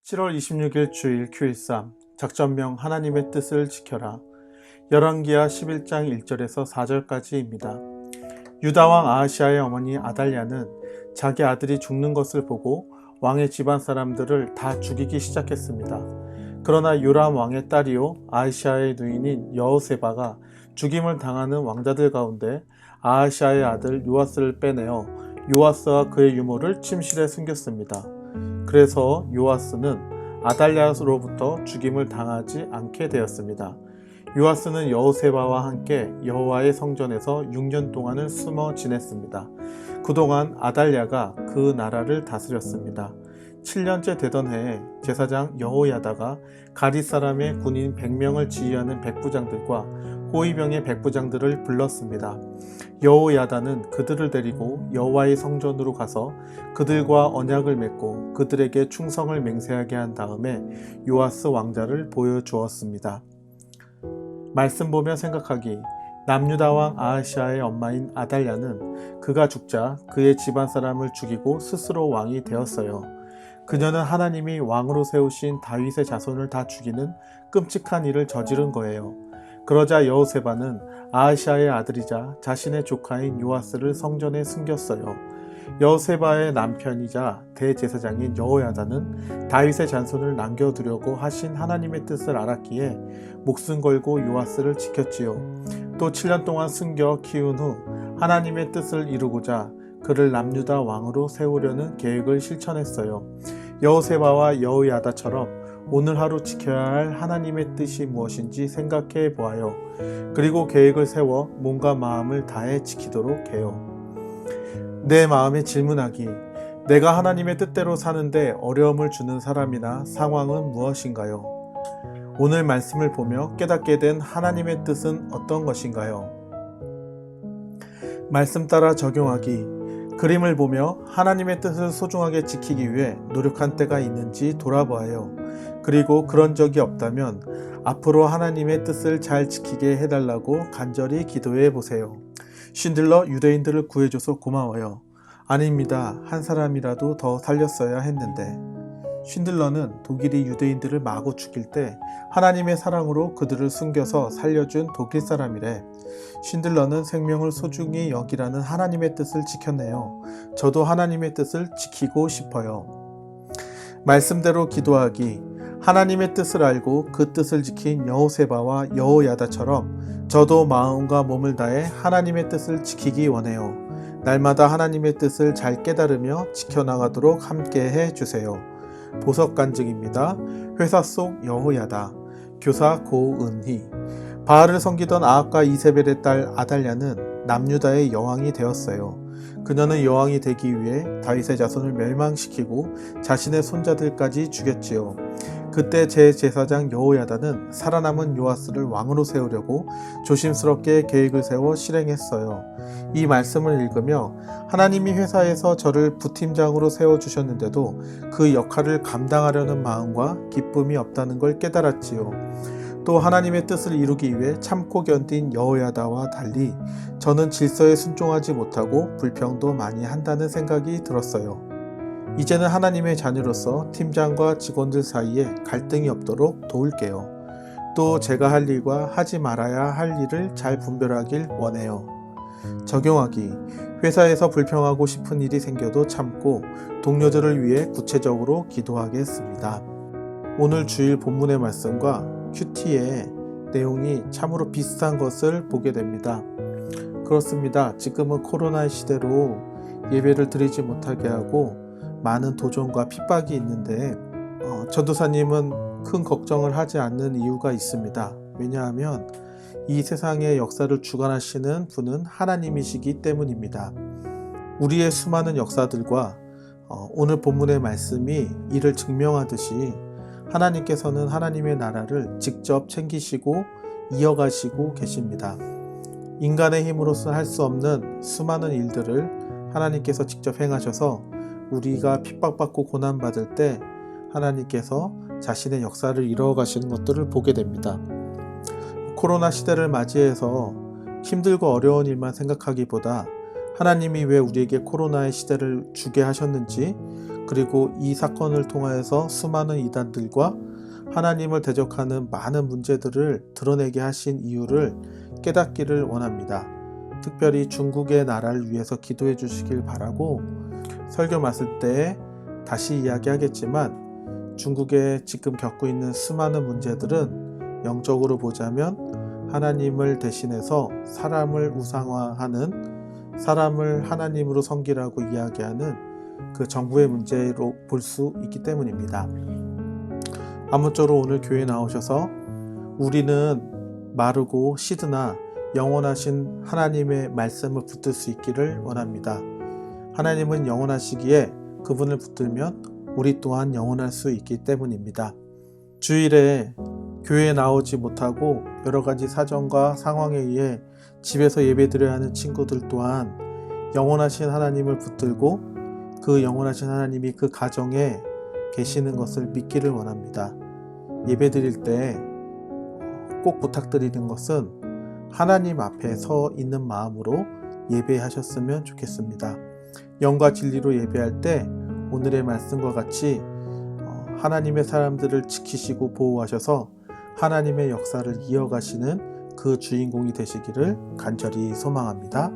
7월 26일 주일 Q13 작전명 하나님의 뜻을 지켜라. 열왕기하 11장 1절에서 4절까지입니다. 유다왕 아하시아의 어머니 아달랴는 자기 아들이 죽는 것을 보고 왕의 집안 사람들을 다 죽이기 시작했습니다. 그러나 요람 왕의 딸이요 아하시아의 누인인 여호세바가 죽임을 당하는 왕자들 가운데 아하시아의 아들 요아스를 빼내어 요아스와 그의 유모를 침실에 숨겼습니다. 그래서 요아스는 아달랴로부터 죽임을 당하지 않게 되었습니다. 요아스는 여호세바와 함께 여호와의 성전에서 6년 동안을 숨어 지냈습니다. 그동안 아달랴가 그 나라를 다스렸습니다. 7년째 되던 해에 제사장 여호야다가 가릿 사람의 군인 100명을 지휘하는 백부장들과 호위병의 백부장들을 불렀습니다. 여호야다는 그들을 데리고 여호와의 성전으로 가서 그들과 언약을 맺고 그들에게 충성을 맹세하게 한 다음에 요아스 왕자를 보여주었습니다. 말씀 보며 생각하기. 남유다 왕 아하시아의 엄마인 아달랴는 그가 죽자 그의 집안 사람을 죽이고 스스로 왕이 되었어요. 그녀는 하나님이 왕으로 세우신 다윗의 자손을 다 죽이는 끔찍한 일을 저지른 거예요. 그러자 여호세바는 아하시아의 아들이자 자신의 조카인 요아스를 성전에 숨겼어요. 여호세바의 남편이자 대제사장인 여호야다는 다윗의 잔손을 남겨두려고 하신 하나님의 뜻을 알았기에 목숨 걸고 요아스를 지켰지요. 또 7년 동안 숨겨 키운 후 하나님의 뜻을 이루고자 그를 남유다 왕으로 세우려는 계획을 실천했어요. 여호세바와 여호야다처럼 오늘 하루 지켜야 할 하나님의 뜻이 무엇인지 생각해 보아요. 그리고 계획을 세워 몸과 마음을 다해 지키도록 해요. 내 마음에 질문하기. 내가 하나님의 뜻대로 사는데 어려움을 주는 사람이나 상황은 무엇인가요? 오늘 말씀을 보며 깨닫게 된 하나님의 뜻은 어떤 것인가요? 말씀 따라 적용하기. 그림을 보며 하나님의 뜻을 소중하게 지키기 위해 노력한 때가 있는지 돌아보아요. 그리고 그런 적이 없다면 앞으로 하나님의 뜻을 잘 지키게 해달라고 간절히 기도해 보세요. 쉰들러 유대인들을 구해줘서 고마워요. 아닙니다. 한 사람이라도 더 살렸어야 했는데. 쉰들러는 독일이 유대인들을 마구 죽일 때 하나님의 사랑으로 그들을 숨겨서 살려준 독일 사람이래. 쉰들러는 생명을 소중히 여기라는 하나님의 뜻을 지켰네요. 저도 하나님의 뜻을 지키고 싶어요. 말씀대로 기도하기. 하나님의 뜻을 알고 그 뜻을 지킨 여호세바와 여호야다처럼 저도 마음과 몸을 다해 하나님의 뜻을 지키기 원해요. 날마다 하나님의 뜻을 잘 깨달으며 지켜나가도록 함께 해주세요. 보석간증입니다. 회사 속 여호야다. 교사 고은희. 바알을 섬기던 아합과 이세벨의 딸 아달랴는 남유다의 여왕이 되었어요. 그녀는 여왕이 되기 위해 다윗의 자손을 멸망시키고 자신의 손자들까지 죽였지요. 그때 제사장 여호야다는 살아남은 요아스를 왕으로 세우려고 조심스럽게 계획을 세워 실행했어요. 이 말씀을 읽으며 하나님이 회사에서 저를 부팀장으로 세워주셨는데도 그 역할을 감당하려는 마음과 기쁨이 없다는 걸 깨달았지요. 또 하나님의 뜻을 이루기 위해 참고 견딘 여호야다와 달리 저는 질서에 순종하지 못하고 불평도 많이 한다는 생각이 들었어요. 이제는 하나님의 자녀로서 팀장과 직원들 사이에 갈등이 없도록 도울게요. 또 제가 할 일과 하지 말아야 할 일을 잘 분별하길 원해요. 적용하기. 회사에서 불평하고 싶은 일이 생겨도 참고 동료들을 위해 구체적으로 기도하겠습니다. 오늘 주일 본문의 말씀과 큐티의 내용이 참으로 비슷한 것을 보게 됩니다. 그렇습니다. 지금은 코로나 시대로 예배를 드리지 못하게 하고 많은 도전과 핍박이 있는데 전도사님은 큰 걱정을 하지 않는 이유가 있습니다. 왜냐하면 이 세상의 역사를 주관하시는 분은 하나님이시기 때문입니다. 우리의 수많은 역사들과 오늘 본문의 말씀이 이를 증명하듯이 하나님께서는 하나님의 나라를 직접 챙기시고 이어가시고 계십니다. 인간의 힘으로서 할 수 없는 수많은 일들을 하나님께서 직접 행하셔서 우리가 핍박받고 고난받을 때 하나님께서 자신의 역사를 이루어가시는 것들을 보게 됩니다. 코로나 시대를 맞이해서 힘들고 어려운 일만 생각하기보다 하나님이 왜 우리에게 코로나의 시대를 주게 하셨는지, 그리고 이 사건을 통하여서 수많은 이단들과 하나님을 대적하는 많은 문제들을 드러내게 하신 이유를 깨닫기를 원합니다. 특별히 중국의 나라를 위해서 기도해 주시길 바라고, 설교 마칠 때에 다시 이야기하겠지만 중국에 지금 겪고 있는 수많은 문제들은 영적으로 보자면 하나님을 대신해서 사람을 우상화하는, 사람을 하나님으로 섬기라고 이야기하는 그 정부의 문제로 볼 수 있기 때문입니다. 아무쪼록 오늘 교회에 나오셔서 우리는 마르고 시드나 영원하신 하나님의 말씀을 붙들 수 있기를 원합니다. 하나님은 영원하시기에 그분을 붙들면 우리 또한 영원할 수 있기 때문입니다. 주일에 교회에 나오지 못하고 여러 가지 사정과 상황에 의해 집에서 예배드려야 하는 친구들 또한 영원하신 하나님을 붙들고 그 영원하신 하나님이 그 가정에 계시는 것을 믿기를 원합니다. 예배드릴 때 꼭 부탁드리는 것은 하나님 앞에 서 있는 마음으로 예배하셨으면 좋겠습니다. 영과 진리로 예배할 때 오늘의 말씀과 같이 하나님의 사람들을 지키시고 보호하셔서 하나님의 역사를 이어가시는 그 주인공이 되시기를 간절히 소망합니다.